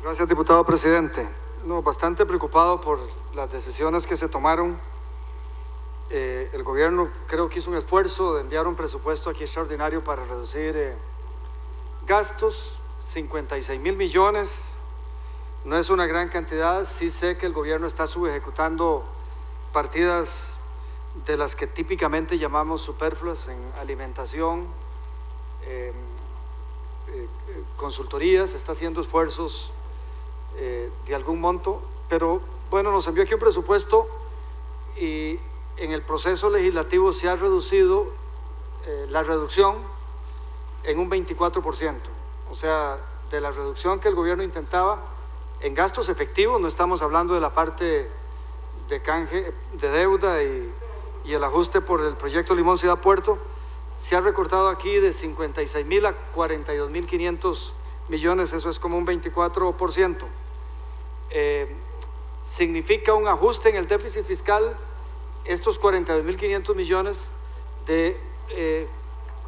Gracias, diputado presidente. No, bastante preocupado por las decisiones que se tomaron. El gobierno creo que hizo un esfuerzo de enviar un presupuesto aquí extraordinario para reducir gastos, 56,000 millones. No es una gran cantidad. Sí sé que el gobierno está subejecutando partidas de las que típicamente llamamos superfluas en alimentación, consultorías, está haciendo esfuerzos de algún monto, pero bueno, nos envió aquí un presupuesto y en el proceso legislativo se ha reducido la reducción en un 24%, o sea, de la reducción que el gobierno intentaba en gastos efectivos, no estamos hablando de la parte de canje de deuda y el ajuste por el proyecto Limón Ciudad Puerto, se ha recortado aquí de 56,000 a 42,500 millones, eso es como un 24%. Significa un ajuste en el déficit fiscal, estos 42,500 millones, de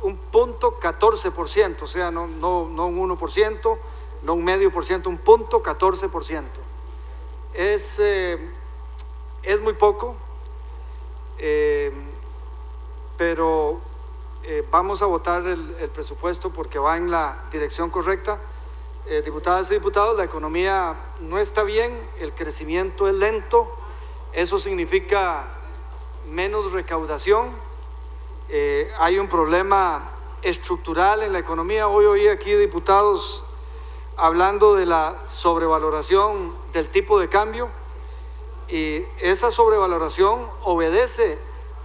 un 0.14%, o sea, no un 1%, no un 0.5%, un 0.14%. Es muy poco, pero vamos a votar el presupuesto porque va en la dirección correcta. Diputadas y diputados, la economía no está bien, el crecimiento es lento, eso significa menos recaudación, hay un problema estructural en la economía. Hoy oí aquí diputados hablando de la sobrevaloración del tipo de cambio, y esa sobrevaloración obedece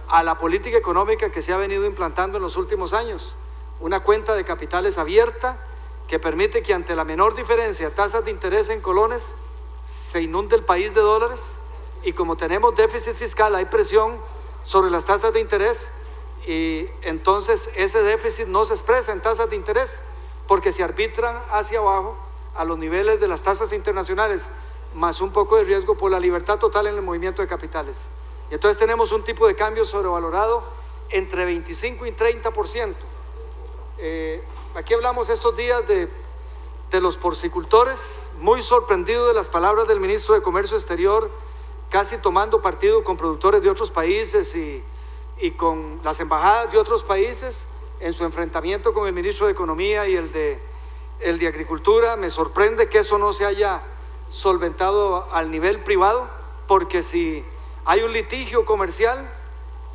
a la política económica que se ha venido implantando en los últimos años, una cuenta de capitales abierta que permite que ante la menor diferencia de tasas de interés en colones se inunde el país de dólares, y como tenemos déficit fiscal hay presión sobre las tasas de interés, y entonces ese déficit no se expresa en tasas de interés porque se arbitran hacia abajo a los niveles de las tasas internacionales, más un poco de riesgo por la libertad total en el movimiento de capitales. Y entonces tenemos un tipo de cambio sobrevalorado entre 25 y 30%. Aquí hablamos estos días de los porcicultores, muy sorprendido de las palabras del ministro de Comercio Exterior, casi tomando partido con productores de otros países y con las embajadas de otros países en su enfrentamiento con el ministro de Economía y el de Agricultura. Me sorprende que eso no se haya solventado al nivel privado, porque si hay un litigio comercial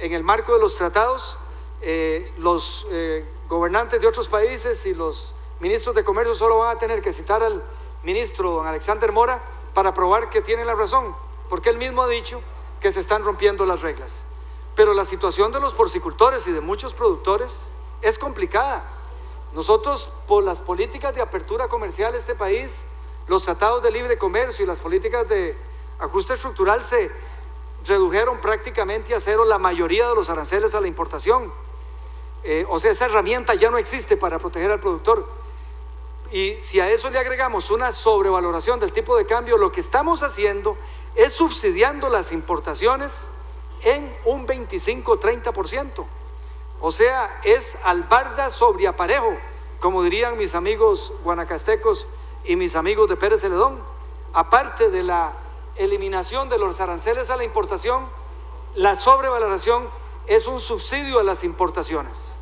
en el marco de los tratados, los gobernantes de otros países y los ministros de comercio solo van a tener que citar al ministro don Alexander Mora para probar que tiene la razón, porque él mismo ha dicho que se están rompiendo las reglas. Pero la situación de los porcicultores y de muchos productores es complicada. Nosotros, por las políticas de apertura comercial de este país, los tratados de libre comercio y las políticas de ajuste estructural, se redujeron prácticamente a cero la mayoría de los aranceles a la importación. O sea, esa herramienta ya no existe para proteger al productor. Y si a eso le agregamos una sobrevaloración del tipo de cambio, lo que estamos haciendo es subsidiando las importaciones en un 25-30%. O sea, es albarda sobre aparejo, como dirían mis amigos guanacastecos y mis amigos de Pérez Celedón. Aparte de la eliminación de los aranceles a la importación, la sobrevaloración es un subsidio a las importaciones.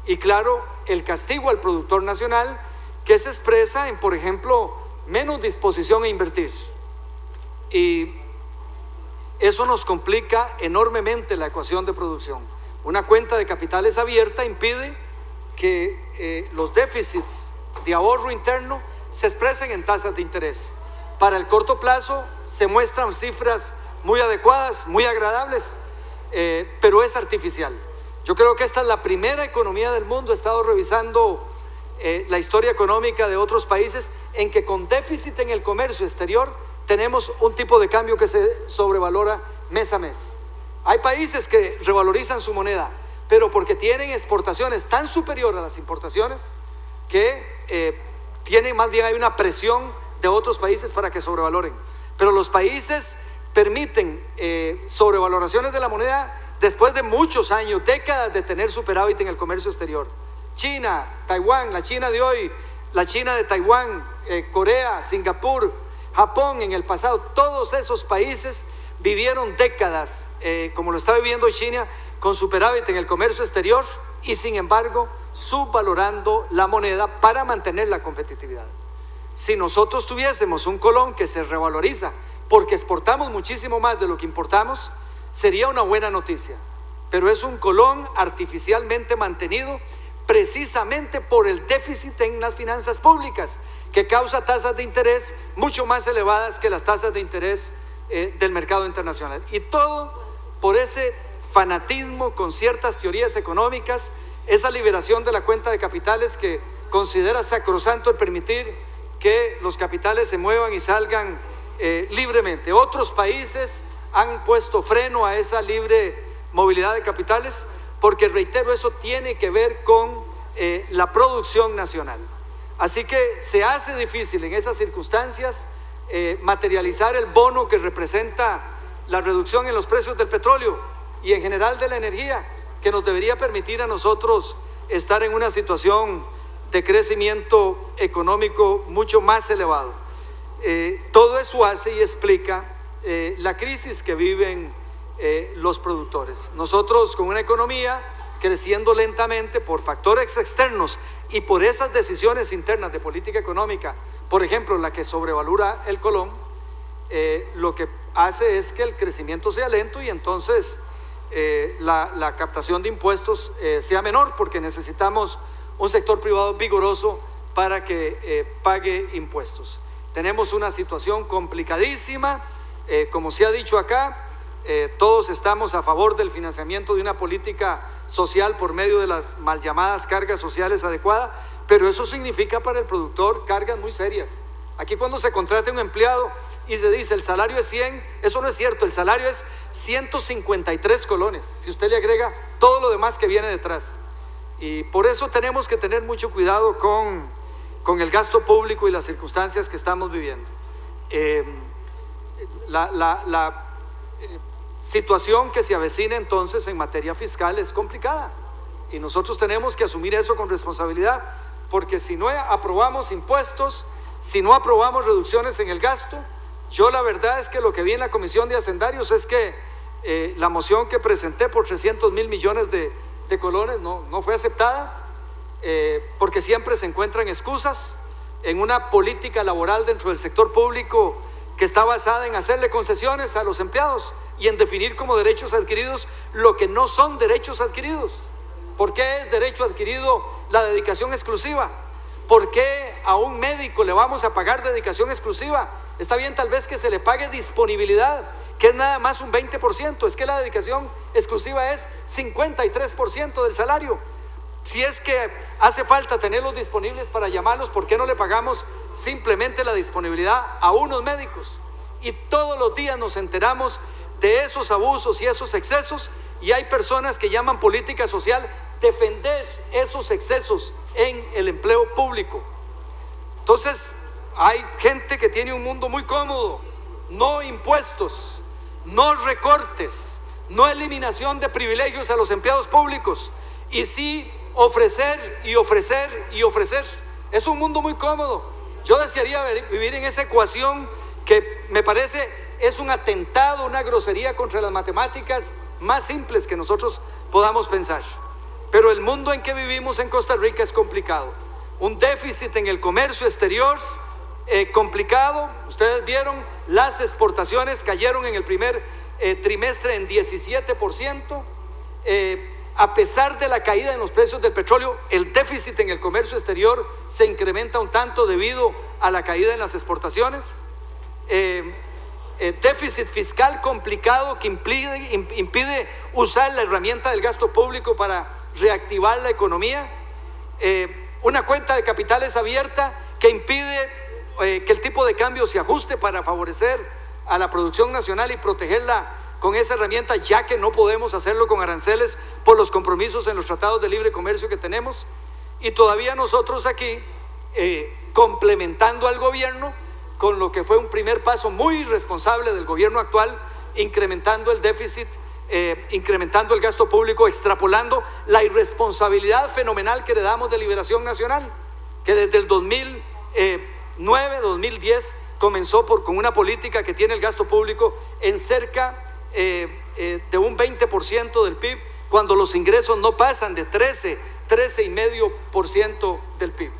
Y claro, el castigo al productor nacional, que se expresa en, por ejemplo, menos disposición a invertir. Y eso nos complica enormemente la ecuación de producción. Una cuenta de capitales abierta impide que los déficits de ahorro interno se expresen en tasas de interés. Para el corto plazo se muestran cifras muy adecuadas, muy agradables, pero es artificial. Yo creo que esta es la primera economía del mundo. He estado revisando la historia económica de otros países en que con déficit en el comercio exterior tenemos un tipo de cambio que se sobrevalora mes a mes. Hay países que revalorizan su moneda, pero porque tienen exportaciones tan superiores a las importaciones que tienen, más bien hay una presión de otros países para que sobrevaloren. Pero los países permiten sobrevaloraciones de la moneda después de muchos años, décadas de tener superávit en el comercio exterior. China, Taiwán, la China de hoy, la China de Taiwán, Corea, Singapur, Japón en el pasado, todos esos países vivieron décadas, como lo está viviendo China, con superávit en el comercio exterior y sin embargo subvalorando la moneda para mantener la competitividad. Si nosotros tuviésemos un colón que se revaloriza porque exportamos muchísimo más de lo que importamos, sería una buena noticia, pero es un colón artificialmente mantenido precisamente por el déficit en las finanzas públicas, que causa tasas de interés mucho más elevadas que las tasas de interés del mercado internacional. Y todo por ese fanatismo con ciertas teorías económicas, esa liberación de la cuenta de capitales que considera sacrosanto el permitir que los capitales se muevan y salgan libremente. Otros países han puesto freno a esa libre movilidad de capitales porque, reitero, eso tiene que ver con la producción nacional. Así que se hace difícil en esas circunstancias materializar el bono que representa la reducción en los precios del petróleo y en general de la energía, que nos debería permitir a nosotros estar en una situación de crecimiento económico mucho más elevado. Todo eso hace y explica la crisis que viven los productores. Nosotros, con una economía creciendo lentamente por factores externos y por esas decisiones internas de política económica, por ejemplo la que sobrevalora el colón, lo que hace es que el crecimiento sea lento y entonces la captación de impuestos sea menor, porque necesitamos un sector privado vigoroso para que pague impuestos. Tenemos una situación complicadísima, como se ha dicho acá. Todos estamos a favor del financiamiento de una política social por medio de las mal llamadas cargas sociales adecuadas, pero eso significa para el productor cargas muy serias. Aquí, cuando se contrata un empleado y se dice el salario es 100, eso no es cierto, el salario es 153 colones, si usted le agrega todo lo demás que viene detrás. Y por eso tenemos que tener mucho cuidado con el gasto público y las circunstancias que estamos viviendo. La situación que se avecina entonces en materia fiscal es complicada y nosotros tenemos que asumir eso con responsabilidad, porque si no aprobamos impuestos, si no aprobamos reducciones en el gasto, yo la verdad es que lo que vi en la Comisión de Hacendarios es que la moción que presenté por 300.000 millones de colones no fue aceptada, porque siempre se encuentran excusas en una política laboral dentro del sector público que está basada en hacerle concesiones a los empleados y en definir como derechos adquiridos lo que no son derechos adquiridos. ¿Por qué es derecho adquirido la dedicación exclusiva? ¿Por qué a un médico le vamos a pagar dedicación exclusiva? Está bien tal vez que se le pague disponibilidad, que es nada más un 20%, es que la dedicación exclusiva es 53% del salario. Si es que hace falta tenerlos disponibles para llamarlos, ¿por qué no le pagamos simplemente la disponibilidad a unos médicos? Y todos los días nos enteramos de esos abusos y esos excesos, y hay personas que llaman política social defender esos excesos en el empleo público. Entonces hay gente que tiene un mundo muy cómodo: no impuestos, no recortes, no eliminación de privilegios a los empleados públicos, y sí ofrecer y ofrecer y ofrecer. Es un mundo muy cómodo. Yo desearía vivir en esa ecuación que me parece es un atentado, una grosería contra las matemáticas más simples que nosotros podamos pensar. Pero el mundo en que vivimos en Costa Rica es complicado. Un déficit en el comercio exterior complicado. Ustedes vieron, las exportaciones cayeron en el primer trimestre en 17%. A pesar de la caída en los precios del petróleo, el déficit en el comercio exterior se incrementa un tanto debido a la caída en las exportaciones. Déficit fiscal complicado que impide usar la herramienta del gasto público para reactivar la economía. Una cuenta de capitales abierta que impide que el tipo de cambio se ajuste para favorecer a la producción nacional y protegerla con esa herramienta, ya que no podemos hacerlo con aranceles por los compromisos en los tratados de libre comercio que tenemos. Y todavía nosotros aquí complementando al gobierno con lo que fue un primer paso muy irresponsable del gobierno actual, incrementando el déficit, incrementando el gasto público, extrapolando la irresponsabilidad fenomenal que heredamos de Liberación Nacional, que desde el 2009, 2010 comenzó con una política que tiene el gasto público en cerca de un 20% del PIB, cuando los ingresos no pasan de 13,5% del PIB.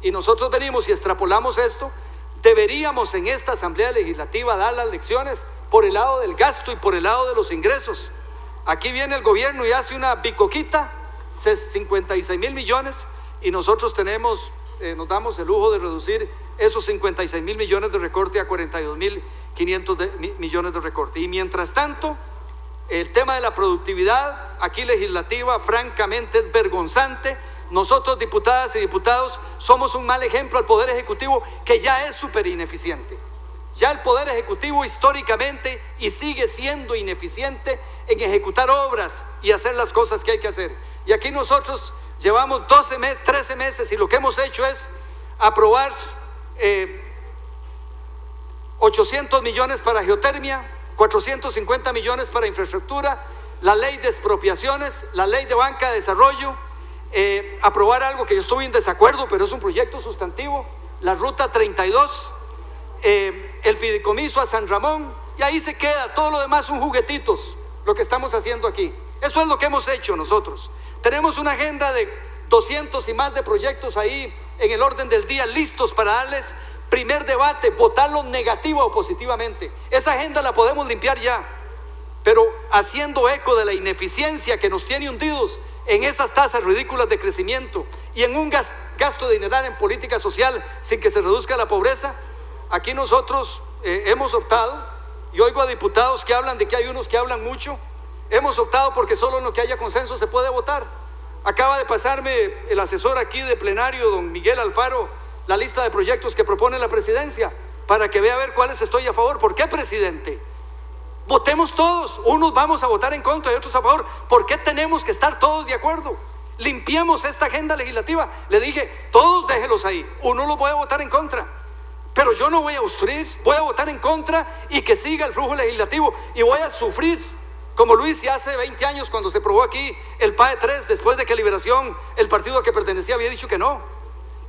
Y nosotros venimos y extrapolamos esto. Deberíamos en esta Asamblea Legislativa dar las lecciones por el lado del gasto y por el lado de los ingresos. Aquí viene el gobierno y hace una bicoquita, 56,000 millones, y nosotros nos damos el lujo de reducir esos 56,000 millones de recorte a 42,500 millones de recorte. Y mientras tanto, el tema de la productividad aquí legislativa francamente es vergonzante. Nosotros, diputadas y diputados, somos un mal ejemplo al Poder Ejecutivo, que ya es súper ineficiente. Ya el Poder Ejecutivo históricamente y sigue siendo ineficiente en ejecutar obras y hacer las cosas que hay que hacer. Y aquí nosotros llevamos 13 meses y lo que hemos hecho es aprobar 800 millones para geotermia, 450 millones para infraestructura, la ley de expropiaciones, la ley de banca de desarrollo, aprobar algo que yo estuve en desacuerdo, pero es un proyecto sustantivo, la ruta 32, el fideicomiso a San Ramón, y ahí se queda. Todo lo demás son juguetitos, lo que estamos haciendo aquí. Eso es lo que hemos hecho nosotros. Tenemos una agenda de 200 y más de proyectos ahí en el orden del día, listos para darles primer debate, votarlo negativo o positivamente. Esa agenda la podemos limpiar ya, pero haciendo eco de la ineficiencia que nos tiene hundidos en esas tasas ridículas de crecimiento y en un gasto de dineral en política social sin que se reduzca la pobreza. Aquí nosotros hemos optado, y oigo a diputados que hablan de que hay unos que hablan mucho, hemos optado porque solo en lo que haya consenso se puede votar. Acaba de pasarme el asesor aquí de plenario, don Miguel Alfaro, la lista de proyectos que propone la presidencia, para que vea a ver cuáles estoy a favor. ¿Por qué, presidente? Votemos todos, unos vamos a votar en contra y otros a favor. ¿Por qué tenemos que estar todos de acuerdo? Limpiemos esta agenda legislativa. Le dije, todos déjelos ahí, uno los voy a votar en contra, pero yo no voy a obstruir, voy a votar en contra y que siga el flujo legislativo, y voy a sufrir como lo hice hace 20 años cuando se aprobó aquí el PAE 3, después de que Liberación, el partido a que pertenecía, había dicho que no.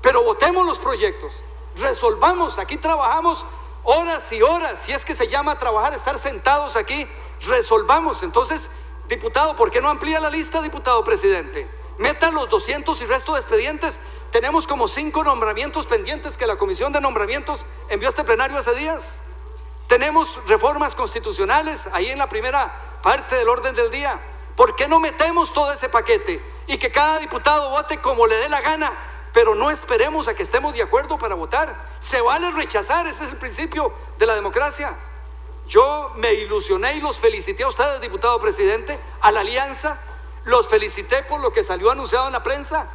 Pero votemos los proyectos, resolvamos. Aquí trabajamos horas y horas, si es que se llama trabajar, estar sentados aquí, resolvamos. Entonces, diputado, ¿por qué no amplía la lista, diputado presidente? Meta los 200 y resto de expedientes. Tenemos como 5 nombramientos pendientes que la Comisión de Nombramientos envió a este plenario hace días. Tenemos reformas constitucionales ahí en la primera parte del orden del día. ¿Por qué no metemos todo ese paquete y que cada diputado vote como le dé la gana? Pero no esperemos a que estemos de acuerdo para votar. Se vale rechazar, ese es el principio de la democracia. Yo me ilusioné y los felicité a ustedes, diputado presidente, a la alianza. Los felicité por lo que salió anunciado en la prensa,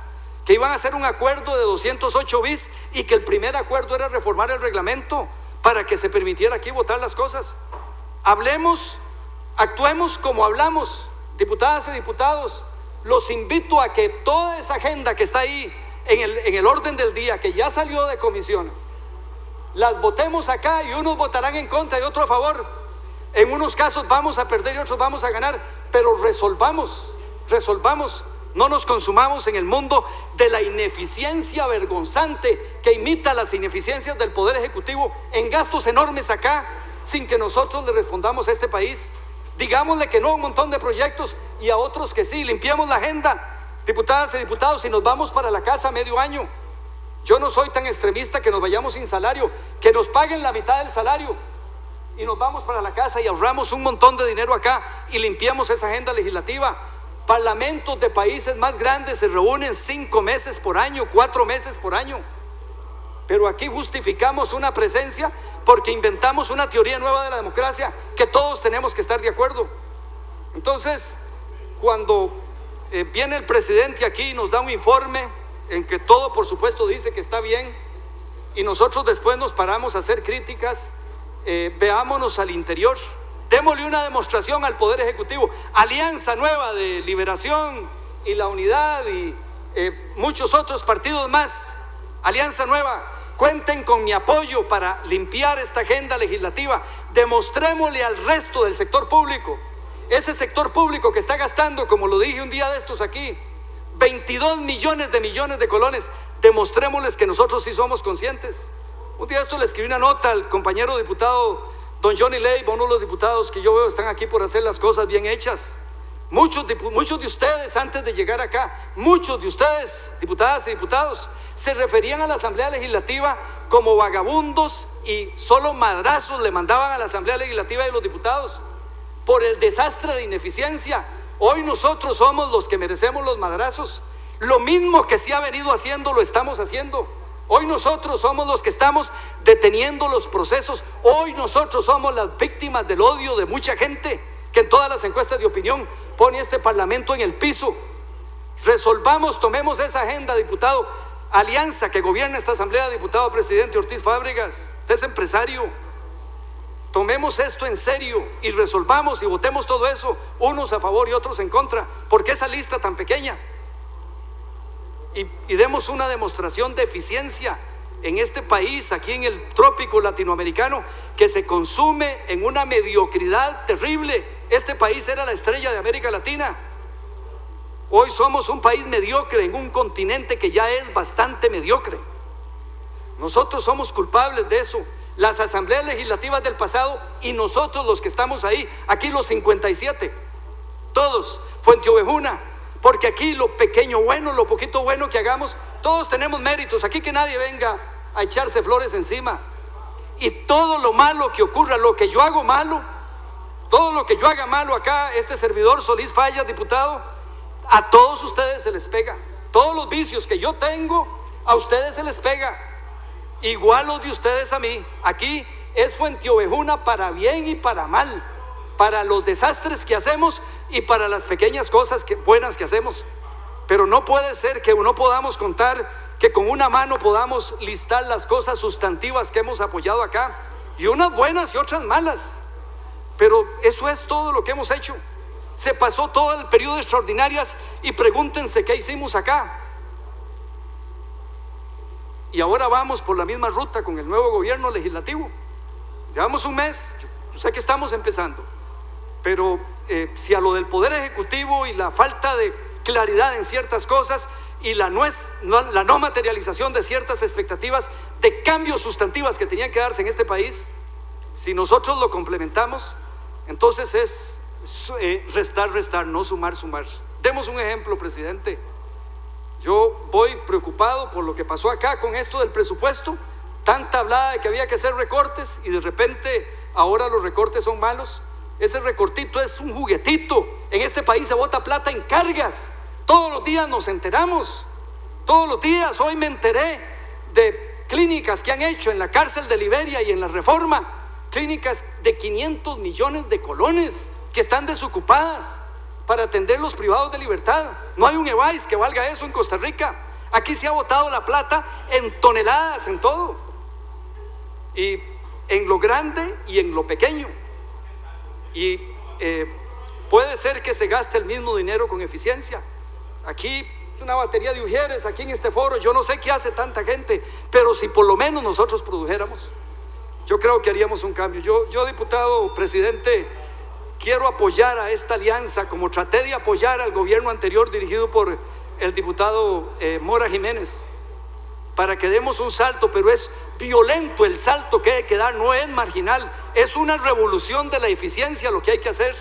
que iban a hacer un acuerdo de 208 bis y que el primer acuerdo era reformar el reglamento para que se permitiera aquí votar las cosas. Hablemos, actuemos como hablamos, diputadas y diputados. Los invito a que toda esa agenda que está ahí en el orden del día, que ya salió de comisiones, las votemos acá, y unos votarán en contra y otros a favor. En unos casos vamos a perder y otros vamos a ganar, pero resolvamos. No nos consumamos en el mundo de la ineficiencia vergonzante que imita las ineficiencias del Poder Ejecutivo en gastos enormes acá, sin que nosotros le respondamos a este país. Digámosle que no a un montón de proyectos y a otros que sí. Limpiamos la agenda, diputadas y diputados, y nos vamos para la casa medio año. Yo no soy tan extremista que nos vayamos sin salario, que nos paguen la mitad del salario y nos vamos para la casa y ahorramos un montón de dinero acá y limpiamos esa agenda legislativa. Parlamentos de países más grandes se reúnen 5 meses por año, 4 meses por año, pero aquí justificamos una presencia porque inventamos una teoría nueva de la democracia que todos tenemos que estar de acuerdo. Entonces, cuando viene el presidente aquí y nos da un informe en que todo, por supuesto, dice que está bien, y nosotros después nos paramos a hacer críticas, veámonos al interior. Démosle una demostración al Poder Ejecutivo. Alianza Nueva de Liberación y La Unidad y muchos otros partidos más. Alianza Nueva, cuenten con mi apoyo para limpiar esta agenda legislativa. Demostrémosle al resto del sector público, ese sector público que está gastando, como lo dije un día de estos aquí, 22 millones de colones. demostrémosles que nosotros sí somos conscientes. Un día esto le escribí una nota al compañero diputado don Johnny Leiva, uno de los diputados que yo veo están aquí por hacer las cosas bien hechas. Muchos de ustedes antes de llegar acá, muchos de ustedes, diputadas y diputados, se referían a la Asamblea Legislativa como vagabundos y solo madrazos le mandaban a la Asamblea Legislativa y los diputados por el desastre de ineficiencia. Hoy nosotros somos los que merecemos los madrazos. Lo mismo que se ha venido haciendo lo estamos haciendo. Hoy nosotros somos los que estamos deteniendo los procesos. Hoy nosotros somos las víctimas del odio de mucha gente que en todas las encuestas de opinión pone este parlamento en el piso. Resolvamos, tomemos esa agenda, diputado. Alianza que gobierna esta asamblea, diputado presidente Ortiz Fábregas, usted es empresario. Tomemos esto en serio y resolvamos y votemos todo eso, unos a favor y otros en contra. ¿Por qué esa lista tan pequeña? Y demos una demostración de eficiencia en este país, aquí en el trópico latinoamericano, que se consume en una mediocridad terrible. Este país era la estrella de América Latina. Hoy somos un país mediocre en un continente que ya es bastante mediocre. Nosotros somos culpables de eso. Las asambleas legislativas del pasado y nosotros los que estamos ahí, aquí los 57, todos, Fuenteovejuna, porque aquí lo pequeño bueno, lo poquito bueno que hagamos, todos tenemos méritos. Aquí que nadie venga a echarse flores encima. Y todo lo malo que ocurra, lo que yo hago malo, todo lo que yo haga malo acá, este servidor Solís Fallas, diputado, a todos ustedes se les pega. Todos los vicios que yo tengo, a ustedes se les pega. Igual los de ustedes a mí. Aquí es Fuenteovejuna para bien y para mal, para los desastres que hacemos y para las pequeñas cosas buenas que hacemos. Pero no puede ser que no podamos contar, que con una mano podamos listar las cosas sustantivas que hemos apoyado acá, y unas buenas y otras malas. Pero eso es todo lo que hemos hecho. Se pasó todo el periodo de extraordinarias y pregúntense qué hicimos acá. Y ahora vamos por la misma ruta con el nuevo gobierno legislativo. Llevamos un mes, yo sé que estamos empezando, pero si a lo del Poder Ejecutivo y la falta de claridad en ciertas cosas y la no materialización de ciertas expectativas de cambios sustantivas que tenían que darse en este país, si nosotros lo complementamos, entonces es restar, no sumar. Demos un ejemplo, presidente. Yo voy preocupado por lo que pasó acá con esto del presupuesto, tanta hablada de que había que hacer recortes y de repente ahora los recortes son malos. Ese recortito es un juguetito. En este país se bota plata en cargas. Todos los días nos enteramos. Todos los días. Hoy me enteré de clínicas que han hecho en la cárcel de Liberia y en la Reforma. Clínicas de 500 millones de colones que están desocupadas para atender los privados de libertad. No hay un EVAIS que valga eso en Costa Rica. Aquí se ha botado la plata en toneladas, en todo. Y en lo grande y en lo pequeño. Y puede ser que se gaste el mismo dinero con eficiencia. Aquí es una batería de ujieres, aquí en este foro, yo no sé qué hace tanta gente, pero si por lo menos nosotros produjéramos, yo creo que haríamos un cambio. Yo diputado presidente, quiero apoyar a esta alianza, como traté de apoyar al gobierno anterior dirigido por el diputado Mora Jiménez, para que demos un salto, pero es violento el salto que hay que dar, no es marginal, es una revolución de la eficiencia lo que hay que hacer.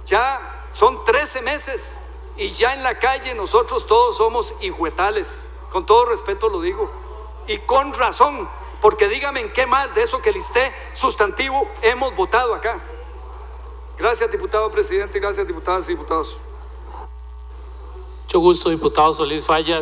Ya son 13 meses y ya en la calle nosotros todos somos hijuetales, con todo respeto lo digo, y con razón, porque dígame en qué más de eso que listé sustantivo hemos votado acá. Gracias, diputado presidente, gracias, diputadas y diputados. Mucho gusto, diputado Solís Fallas.